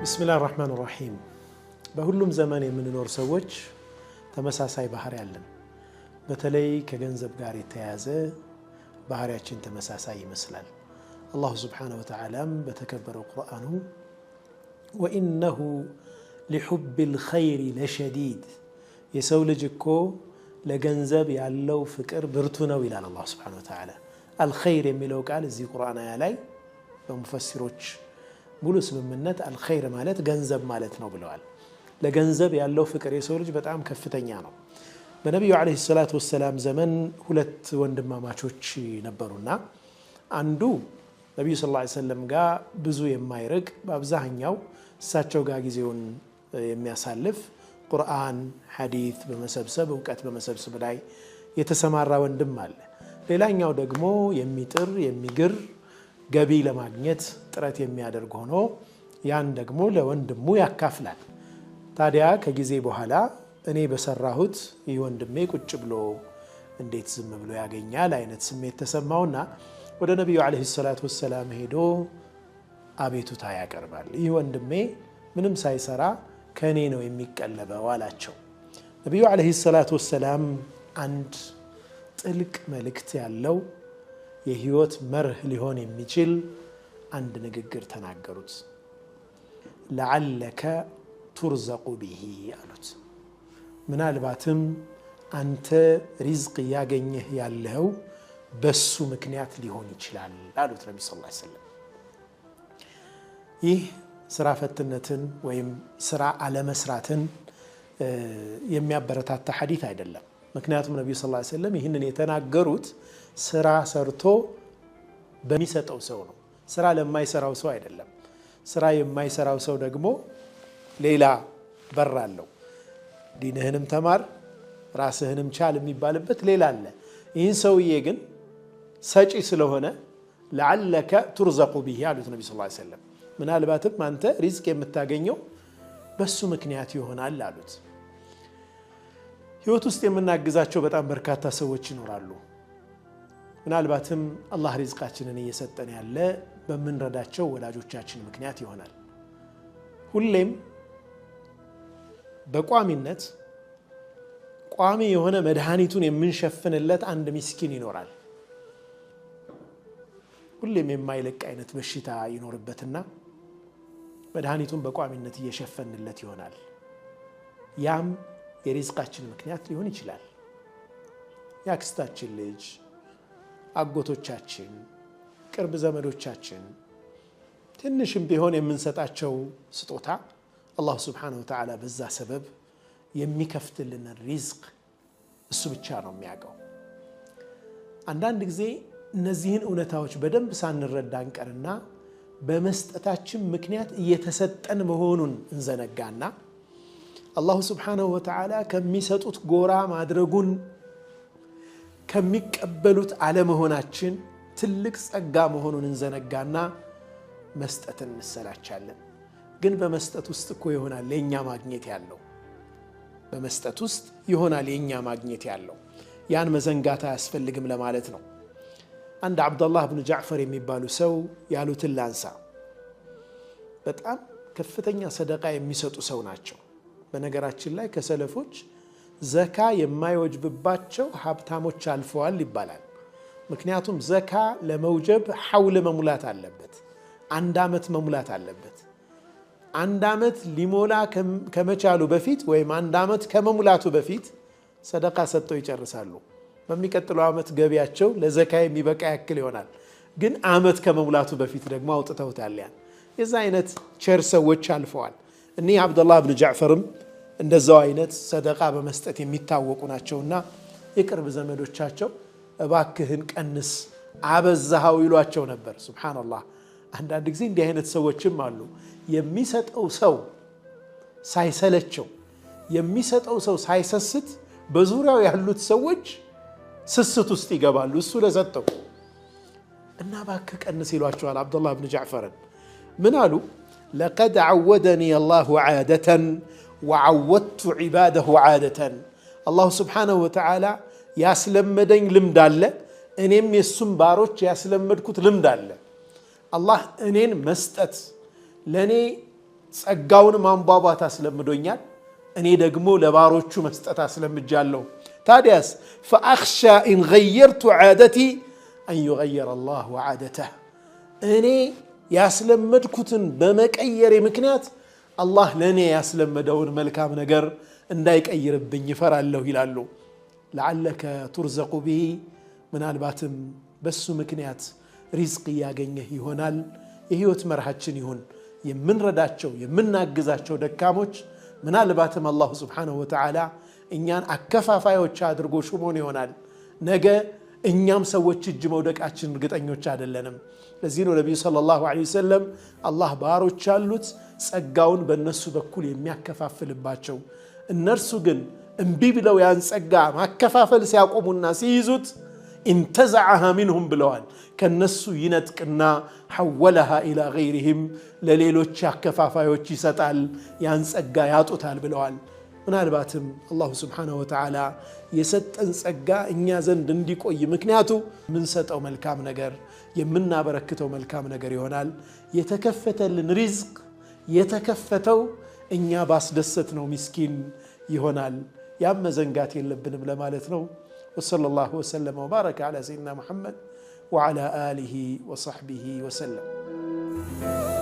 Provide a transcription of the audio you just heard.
ቢስሚላሂ ራህማኒ ራሂም በሁሉም ዘመን የምንኖር ሰዎች ተመሳሳይ ባህሪ አለን። በተለይ ከገንዘብ ጋር የተያያዘ ባህሪያችን ተመሳሳይ ይመስላል። አላሁ ሱብሓነሁ ወተዓላ በተከበረው ቁርአኑ ወኢነሁ ሊሑቢል ኸይሪ ለሸዲድ የሰው ልጅ እኮ ለገንዘብ ያለው ፍቅር ብርቱ ነው ይላል አላሁ ሱብሓነሁ ወተዓላ። አልኸይር የሚለው ቃል እዚህ ቁርአን አያ ላይ በሙፈሲሮች ሙሉ ስምምነት አልኸይር ማለት ገንዘብ ማለት ነው ብለዋል። ለገንዘብ ያለው ፍቅር የሰው ልጅ በጣም ከፍተኛ ነው። በነቢዩ ዓለይሂ ሰላቱ ወሰላም ዘመን ሁለት ወንድማማቾች ነበሩና አንዱ ነቢዩ ሰለላሁ ዐለይሂ ወሰለም ጋር ብዙ የማይርቅ በአብዛኛው እሳቸው ጋር ጊዜውን የሚያሳልፍ ቁርአን ሐዲስ በመሰብሰብ እውቀት በመሰብሰብ ላይ የተሰማራ ወንድም አለ። ሌላኛው ደግሞ የሚጥር የሚግር ገቢ ለማግኘት ጥረት የሚያደርግ ሆኖ ያን ደግሞ ለወንድሙ ያካፍላል። ታዲያ ከጊዜ በኋላ እኔ በሰራሁት ይህ ወንድሜ ቁጭ ብሎ እንዴት ዝም ብሎ ያገኛል አይነት ስሜት ተሰማውና ወደ ነቢዩ ዓለይሂ ሰላቱ ወሰላም ሄዶ አቤቱታ ያቀርባል። ይህ ወንድሜ ምንም ሳይሰራ ከእኔ ነው የሚቀለበው አላቸው። ነቢዩ ዓለይሂ ሰላቱ ወሰላም አንድ ጥልቅ መልእክት ያለው የህይወት መርህ ሊሆን የሚችል አንድ ንግግር ተናገሩት። ለዓለከ ቱርዘቁ ቢሂ አሉት። ምናልባትም አንተ ሪዝቅ እያገኘህ ያለው በሱ ምክንያት ሊሆን ይችላል አሉት ነቢ ሰለላሁ ዐለይሂ ወሰለም። ይህ ስራ ፈትነትን ወይም ስራ አለመስራትን የሚያበረታታ ሐዲስ አይደለም። ምክንያቱም ነቢዩ ሰለላሁ ዐለይሂ ወሰለም ይህንን የተናገሩት ስራ ሰርቶ በሚሰጠው ሰው ነው፣ ስራ ለማይሰራው ሰው አይደለም። ስራ የማይሰራው ሰው ደግሞ ሌላ በር አለው። ዲንህንም ተማር ራስህንም ቻል የሚባልበት ሌላ አለ። ይህን ሰውዬ ግን ሰጪ ስለሆነ ለዓለከ ቱርዘቁ ቢሂ አሉት ነቢ ሰለላሁ ዐለይሂ ወሰለም። ምናልባትም አንተ ሪዝቅ የምታገኘው በሱ ምክንያት ይሆናል አሉት። ህይወት ውስጥ የምናግዛቸው በጣም በርካታ ሰዎች ይኖራሉ። ምናልባትም አላህ ሪዝቃችንን እየሰጠን ያለ በምንረዳቸው ወላጆቻችን ምክንያት ይሆናል። ሁሌም በቋሚነት ቋሚ የሆነ መድኃኒቱን የምንሸፍንለት አንድ ምስኪን ይኖራል። ሁሌም የማይለቅ አይነት በሽታ ይኖርበትና መድኃኒቱን በቋሚነት እየሸፈንለት ይሆናል። ያም የሪዝቃችን ምክንያት ሊሆን ይችላል። የአክስታችን ልጅ፣ አጎቶቻችን፣ ቅርብ ዘመዶቻችን ትንሽም ቢሆን የምንሰጣቸው ስጦታ አላህ ሱብሓነሁ ወተዓላ በዛ ሰበብ የሚከፍትልን ሪዝቅ እሱ ብቻ ነው የሚያውቀው። አንዳንድ ጊዜ እነዚህን እውነታዎች በደንብ ሳንረዳ እንቀርና በመስጠታችን ምክንያት እየተሰጠን መሆኑን እንዘነጋና አላሁ ሱብሓነሁ ወተዓላ ከሚሰጡት ጎራ ማድረጉን ከሚቀበሉት አለመሆናችን ትልቅ ጸጋ መሆኑን እንዘነጋና መስጠትን እንሰላቻለን። ግን በመስጠት ውስጥ እኮ ይሆናል የኛ ማግኘት ያለው። በመስጠት ውስጥ ይሆናል የኛ ማግኘት ያለው። ያን መዘንጋት አያስፈልግም ለማለት ነው። አንድ አብዱላህ ብን ጃዕፈር የሚባሉ ሰው ያሉትን ላንሳ። በጣም ከፍተኛ ሰደቃ የሚሰጡ ሰው ናቸው። በነገራችን ላይ ከሰለፎች ዘካ የማይወጅብባቸው ሀብታሞች አልፈዋል ይባላል። ምክንያቱም ዘካ ለመውጀብ ሐውል መሙላት አለበት፣ አንድ ዓመት መሙላት አለበት። አንድ ዓመት ሊሞላ ከመቻሉ በፊት ወይም አንድ ዓመት ከመሙላቱ በፊት ሰደቃ ሰጥተው ይጨርሳሉ። በሚቀጥለው ዓመት ገቢያቸው ለዘካ የሚበቃ ያክል ይሆናል። ግን ዓመት ከመሙላቱ በፊት ደግሞ አውጥተውታል። ያን የዛ አይነት ቸር ሰዎች አልፈዋል። እኒህ አብዱላህ ብን ጃዕፈርም እንደዛው አይነት ሰደቃ በመስጠት የሚታወቁ ናቸውና የቅርብ ዘመዶቻቸው እባክህን ቀንስ አበዛሃው ይሏቸው ነበር። ሱብሃንአላህ። አንዳንድ ጊዜ እንዲህ አይነት ሰዎችም አሉ። የሚሰጠው ሰው ሳይሰለቸው፣ የሚሰጠው ሰው ሳይሰስት በዙሪያው ያሉት ሰዎች ስስት ውስጥ ይገባሉ እሱ ለሰጠው እና እባክህ ቀንስ ይሏቸዋል። አብዱላህ ብን ጃዕፈርን ምን አሉ? ለቀድ ዓወደኒ አላሁ ዓደተን ወዓወድቱ ዒባደሁ ዓደተን። አላሁ ስብሓነሁ ወተዓላ ያስለመደኝ ልምድ አለ፣ እኔም የሱም ባሮች ያስለመድኩት ልምድ አለ። አላህ እኔን መስጠት ለኔ ጸጋውን ማንቧቧት አስለምዶኛል እኔ ደግሞ ለባሮቹ መስጠት አስለምጃለሁ ታዲያስ فأخشى إن غيرت عادتي أن يغير الله عادته እኔ ያስለመድኩትን በመቀየር ምክንያት አላህ ለኔ ያስለመደውን መልካም ነገር እንዳይቀይርብኝ ይፈራለሁ ይላሉ لعلك ترزق به ምናልባትም በሱ ምክንያት ሪዝቅ ያገኘህ ይሆናል የህይወት መርሃችን ይሁን የምንረዳቸው የምናግዛቸው ደካሞች ምናልባትም አላህ Subhanahu Wa Ta'ala እኛን አከፋፋዮች አድርጎ ሹሞን ይሆናል ነገ እኛም ሰዎች እጅ መውደቃችን እርግጠኞች አይደለንም ለዚህ ነው ነብዩ ሰለላሁ ዐለይሂ ወሰለም አላህ ባሮች አሉት ጸጋውን በእነሱ በኩል የሚያከፋፍልባቸው እነርሱ ግን እንቢ ብለው ያን ጸጋ ማከፋፈል ሲያቆሙና ሲይዙት انتزعها منهم ብለዋል ከነሱ ይነጥቅና حولها الى غيرهم ለሌሎች አከፋፋዮች ይሰጣል ያን ጸጋ ያጡታል ብለዋል ምናልባትም አላህ Subhanahu Wa Ta'ala የሰጠን ጸጋ እኛ ዘንድ እንዲቆይ ምክንያቱ ምን ሰጠው መልካም ነገር የምናበረክተው መልካም ነገር ይሆናል የተከፈተልን ሪዝቅ የተከፈተው እኛ ባስደሰት ነው ምስኪን ይሆናል ያመዘንጋት የለብንም ለማለት ነው وصلى الله وسلم وبارك على سيدنا محمد وعلى آله وصحبه وسلم